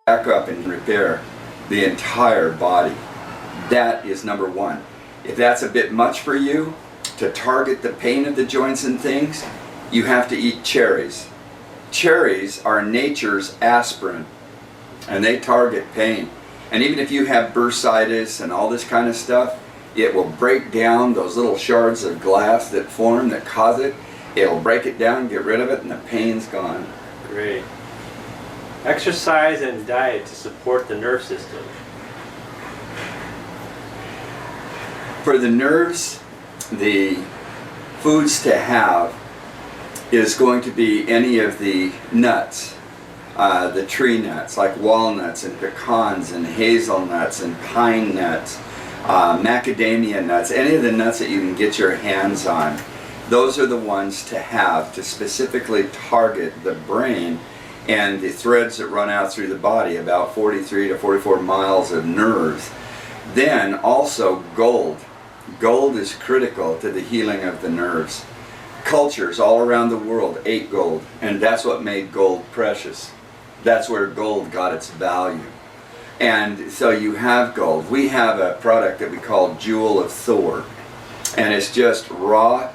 back up and repair the entire body. That is number one. If that's a bit much for you, to target the pain of the joints and things, you have to eat cherries. Cherries are nature's aspirin, and they target pain. And even if you have bursitis and all this kind of stuff, it will break down those little shards of glass that form, that cause it. It'll break it down, get rid of it, and the pain's gone. Great. Exercise and diet to support the nerve system. For the nerves, the foods to have is going to be any of the nuts, the tree nuts like walnuts and pecans and hazelnuts and pine nuts, macadamia nuts, any of the nuts that you can get your hands on. Those are the ones to have to specifically target the brain and the threads that run out through the body, about 43 to 44 miles of nerves. Then also gold. Gold is critical to the healing of the nerves. Cultures all around the world ate gold, and that's what made gold precious. That's where gold got its value. And so you have gold. We have a product that we call Jewel of Thor, and it's just raw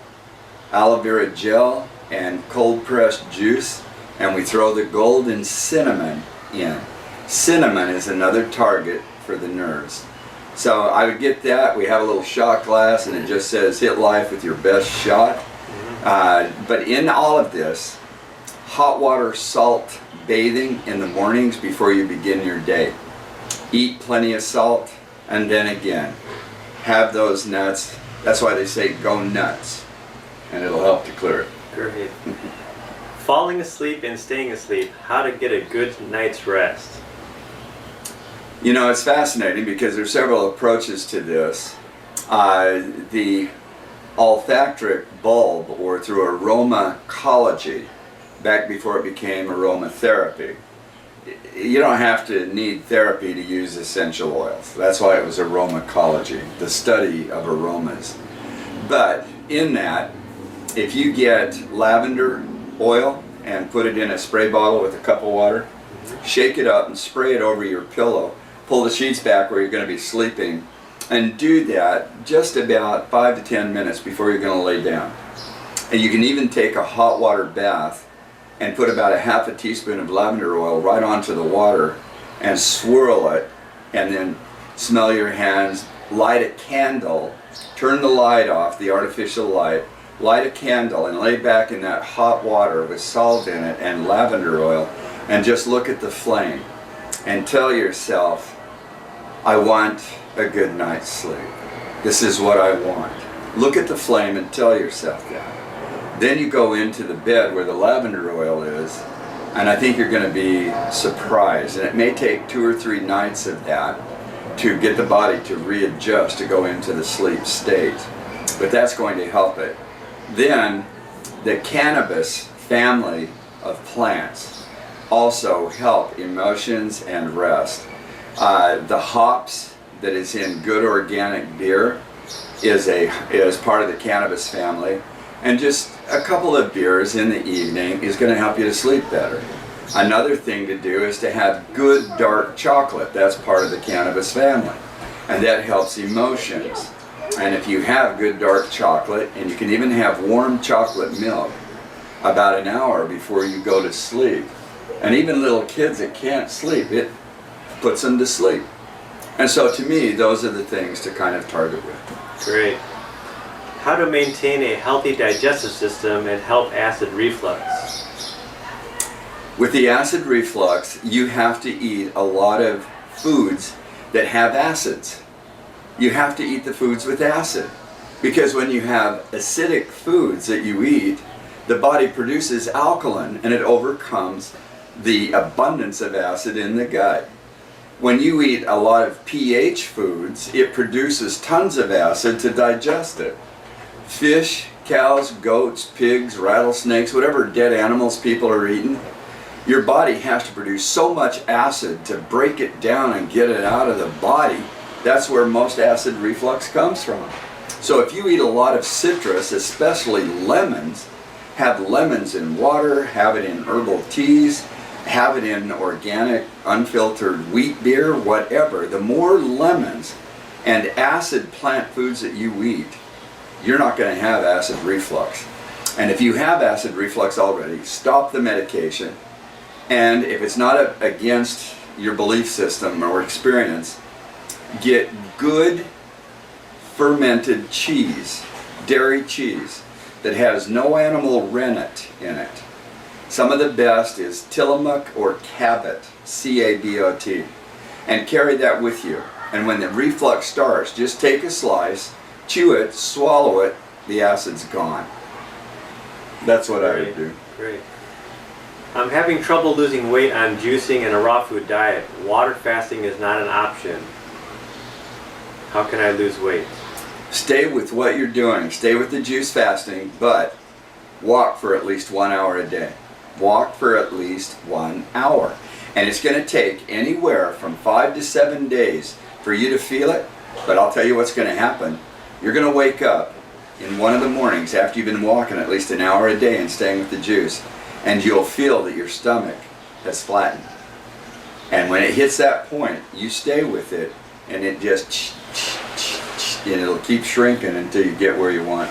aloe vera gel and cold pressed juice, and we throw the gold and cinnamon in. Cinnamon is another target for the nerves. So I would get that. We have a little shot glass, and it just says hit life with your best shot. But in all of this, hot water salt bathing in the mornings before you begin your day. Eat plenty of salt, and then again, have those nuts. That's why they say go nuts, and it'll help to clear it. Great. Falling asleep and staying asleep, how to get a good night's rest. You know, it's fascinating because there's several approaches to this. The olfactory bulb, or through aromatology, back before it became aromatherapy. You don't have to need therapy to use essential oils. That's why it was aromatology, the study of aromas. But in that, if you get lavender oil and put it in a spray bottle with a cup of water, shake it up and spray it over your pillow, pull the sheets back where you're going to be sleeping, and do that just about 5 to 10 minutes before you're going to lay down. And you can even take a hot water bath and put about a half a teaspoon of lavender oil right onto the water and swirl it, and then smell your hands, light a candle, turn the light off, the artificial light, light a candle and lay back in that hot water with salt in it and lavender oil, and just look at the flame and tell yourself, I want a good night's sleep. This is what I want. Look at the flame and tell yourself that. Then you go into the bed where the lavender oil is, and I think you're going to be surprised. And it may take 2 or 3 nights of that to get the body to readjust to go into the sleep state. But that's going to help it. Then the cannabis family of plants also help emotions and rest. The hops that is in good organic beer is part of the cannabis family, and just a couple of beers in the evening is going to help you to sleep better. Another thing to do is to have good dark chocolate. That's part of the cannabis family, and that helps emotions. And if you have good dark chocolate, and you can even have warm chocolate milk about an hour before you go to sleep, and even little kids that can't sleep, it puts them to sleep. And so to me, those are the things to kind of target with. Great. How to maintain a healthy digestive system and help acid reflux. With the acid reflux, you have to eat a lot of foods that have acids. You have to eat the foods with acid, because when you have acidic foods that you eat, the body produces alkaline and it overcomes the abundance of acid in the gut. When you eat a lot of pH foods, it produces tons of acid to digest it. Fish, cows, goats, pigs, rattlesnakes, whatever dead animals people are eating, your body has to produce so much acid to break it down and get it out of the body. That's where most acid reflux comes from. So if you eat a lot of citrus, especially lemons, have lemons in water, have it in herbal teas, have it in organic, unfiltered wheat beer, whatever. The more lemons and acid plant foods that you eat, you're not going to have acid reflux. And if you have acid reflux already, stop the medication. And if it's not against your belief system or experience, get good fermented cheese, dairy cheese, that has no animal rennet in it. Some of the best is Tillamook or Cabot, C-A-B-O-T, and carry that with you. And when the reflux starts, just take a slice, chew it, swallow it, the acid's gone. That's what I would do. Great. I'm having trouble losing weight on juicing and a raw food diet. Water fasting is not an option. How can I lose weight? Stay with what you're doing. Stay with the juice fasting, but walk for at least 1 hour a day. Walk for at least 1 hour. And it's going to take anywhere from 5 to 7 days for you to feel it, but I'll tell you what's going to happen. You're going to wake up in one of the mornings after you've been walking at least an hour a day and staying with the juice, and you'll feel that your stomach has flattened. And when it hits that point, you stay with it, and it just and it'll keep shrinking until you get where you want.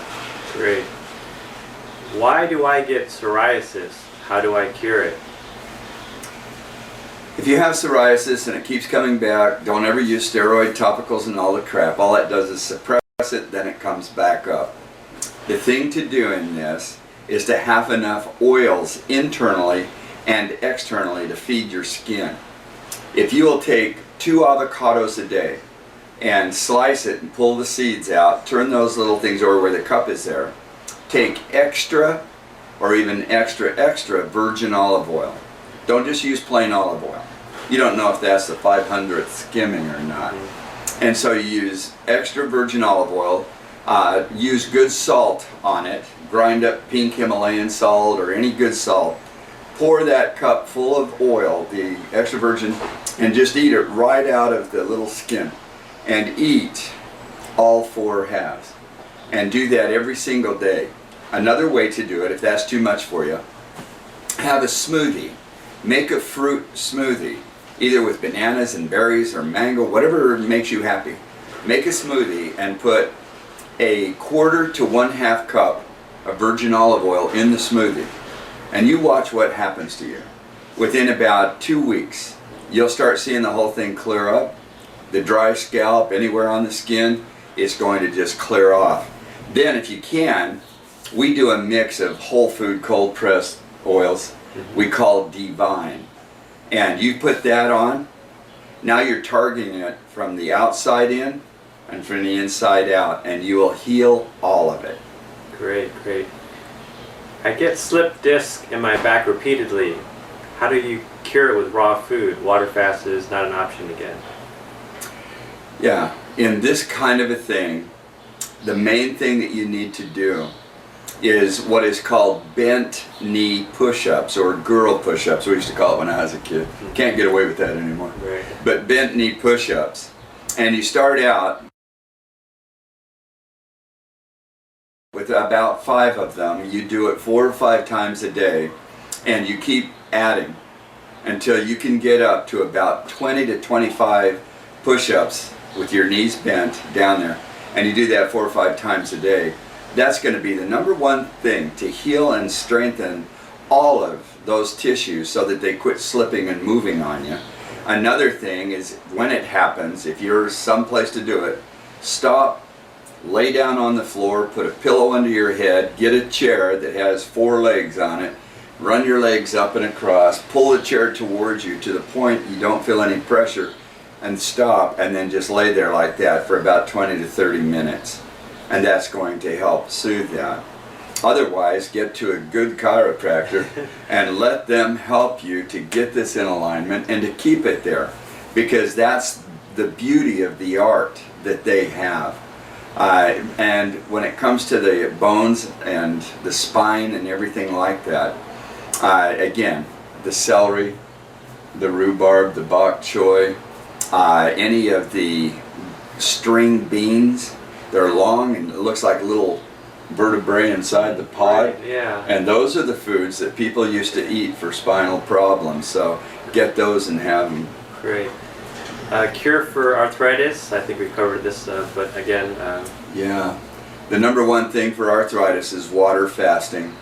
Great. Why do I get psoriasis? How do I cure it? If you have psoriasis and it keeps coming back, don't ever use steroid topicals and all the crap. All that does is suppress it, then it comes back up. The thing to do in this is to have enough oils internally and externally to feed your skin. If you will take 2 avocados a day and slice it and pull the seeds out, turn those little things over where the cup is there, take extra or even extra virgin olive oil. Don't just use plain olive oil. You don't know if that's the 500th skimming or not. And so you use extra virgin olive oil, use good salt on it, grind up pink Himalayan salt or any good salt, pour that cup full of oil, the extra virgin, and just eat it right out of the little skin. And eat all 4 halves. And do that every single day. Another way to do it, if that's too much for you, have a smoothie. Make a fruit smoothie, either with bananas and berries or mango, whatever makes you happy. Make a smoothie and put 1/4 to 1/2 cup of virgin olive oil in the smoothie. And you watch what happens to you. Within about 2 weeks, you'll start seeing the whole thing clear up. The dry scalp, anywhere on the skin, is going to just clear off. Then if you can, we do a mix of whole food cold pressed oils we call Divine. And you put that on, now you're targeting it from the outside in and from the inside out, and you will heal all of it. Great, great. I get slip disc in my back repeatedly. How do you cure it with raw food? Water fast is not an option again. Yeah, in this kind of a thing, the main thing that you need to do is what is called bent knee push-ups, or girl push-ups. We used to call it when I was a kid. Can't get away with that anymore. Right. But bent knee push-ups. And you start out with about 5 of them. You do it 4 or 5 times a day, and you keep adding until you can get up to about 20 to 25 push-ups with your knees bent down there. And you do that 4 or 5 times a day. That's going to be the number one thing to heal and strengthen all of those tissues so that they quit slipping and moving on you. Another thing is, when it happens, if you're someplace to do it, stop, lay down on the floor, put a pillow under your head, get a chair that has 4 legs on it, run your legs up and across, pull the chair towards you to the point you don't feel any pressure, and stop, and then just lay there like that for about 20 to 30 minutes. And that's going to help soothe that. Otherwise, get to a good chiropractor and let them help you to get this in alignment and to keep it there, because that's the beauty of the art that they have. And when it comes to the bones and the spine and everything like that, again, the celery, the rhubarb, the bok choy, any of the string beans, they're long and it looks like little vertebrae inside the pod. Right, yeah. And those are the foods that people used to eat for spinal problems. So get those and have them. Great. Cure for arthritis. I think we covered this, but again. Yeah. The number one thing for arthritis is water fasting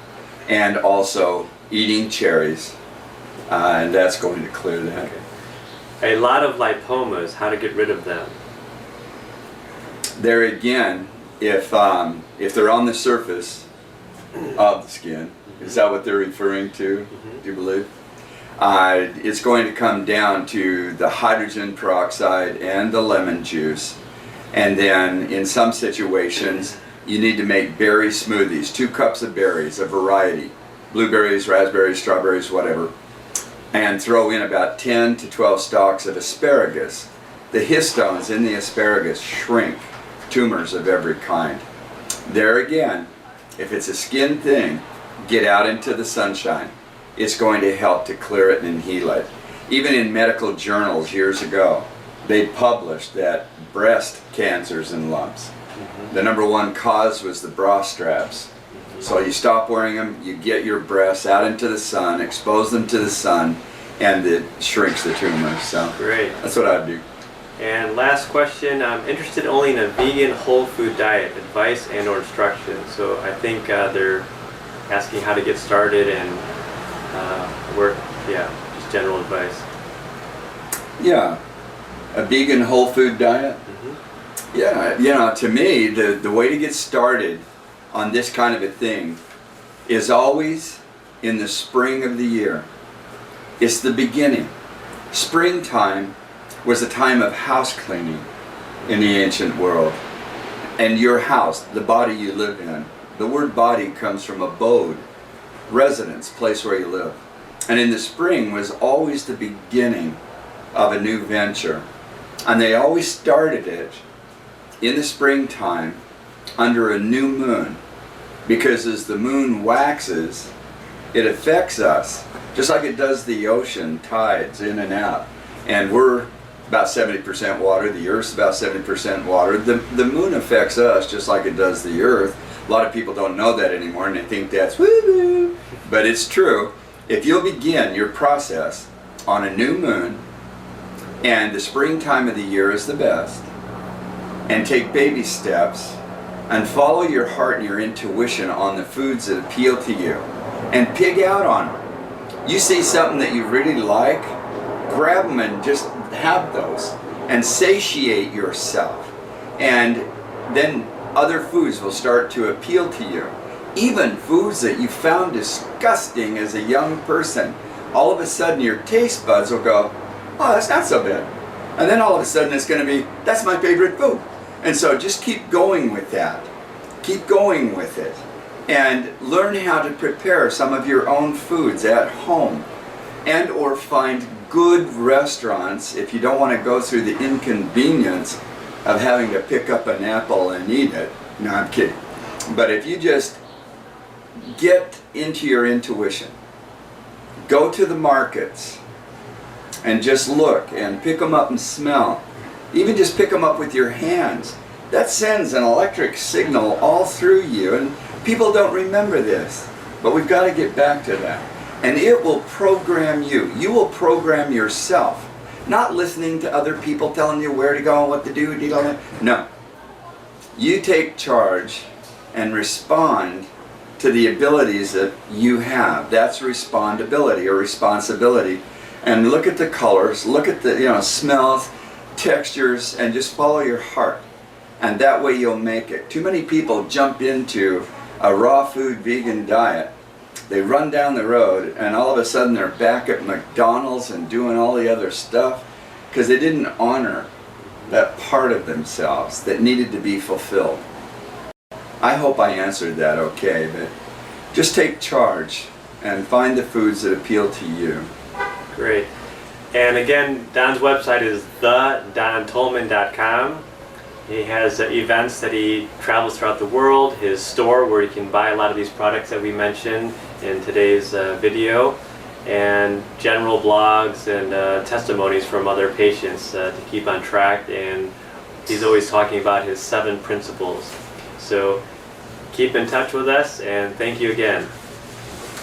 and also eating cherries. And that's going to clear that. Okay. A lot of lipomas. How to get rid of them? There again, if they're on the surface of the skin, is that what they're referring to? Do you believe? It's going to come down to the hydrogen peroxide and the lemon juice. And then in some situations, you need to make berry smoothies, 2 cups of berries, a variety, blueberries, raspberries, strawberries, whatever, and throw in about 10 to 12 stalks of asparagus. The histones in the asparagus shrink tumors of every kind. There again, if it's a skin thing, get out into the sunshine. It's going to help to clear it and heal it. Even in medical journals years ago, they published that breast cancers and lumps, the number one cause was the bra straps. So you stop wearing them, you get your breasts out into the sun, expose them to the sun, and it shrinks the tumors. So Great. That's what I'd do. And last question, I'm interested only in a vegan whole food diet, advice and or instructions. So I think they're asking how to get started and just general advice. Yeah, a vegan whole food diet. Yeah, to me, the way to get started on this kind of a thing is always in the spring of the year. It's the beginning. Springtime was a time of house cleaning in the ancient world. And your house, the body you live in, the word body comes from abode, residence, place where you live. And in the spring was always the beginning of a new venture. And they always started it in the springtime under a new moon, because as the moon waxes, it affects us, just like it does the ocean tides in and out. And we're about 70% water, the Earth's about 70% water. The moon affects us just like it does the Earth. A lot of people don't know that anymore and they think that's woo-woo, but it's true. If you'll begin your process on a new moon, and the springtime of the year is the best, and take baby steps, and follow your heart and your intuition on the foods that appeal to you, and pig out on them. You see something that you really like, grab them and just have those, and satiate yourself. And then other foods will start to appeal to you. Even foods that you found disgusting as a young person, all of a sudden your taste buds will go, oh, that's not so bad. And then all of a sudden it's going to be, that's my favorite food. And so just keep going with that. Keep going with it. And learn how to prepare some of your own foods at home. And or find good restaurants if you don't want to go through the inconvenience of having to pick up an apple and eat it. No, I'm kidding. But if you just get into your intuition, go to the markets and just look and pick them up and smell. Even just pick them up with your hands. That sends an electric signal all through you, and people don't remember this, but we've got to get back to that. And it will program you. You will program yourself. Not listening to other people telling you where to go and what to do. No. You take charge and respond to the abilities that you have. That's respondability or responsibility. And look at the colors, look at the smells, textures, and just follow your heart. And that way you'll make it. Too many people jump into a raw food vegan diet. They run down the road and all of a sudden they're back at McDonald's and doing all the other stuff because they didn't honor that part of themselves that needed to be fulfilled. I hope I answered that okay, but just take charge and find the foods that appeal to you. Great. And again, Don's website is thedontolman.com. He has events that he travels throughout the world, his store where you can buy a lot of these products that we mentioned in today's video, and general blogs and testimonies from other patients to keep on track. And he's always talking about his 7 principles. So keep keep in touch with us, and thank you again.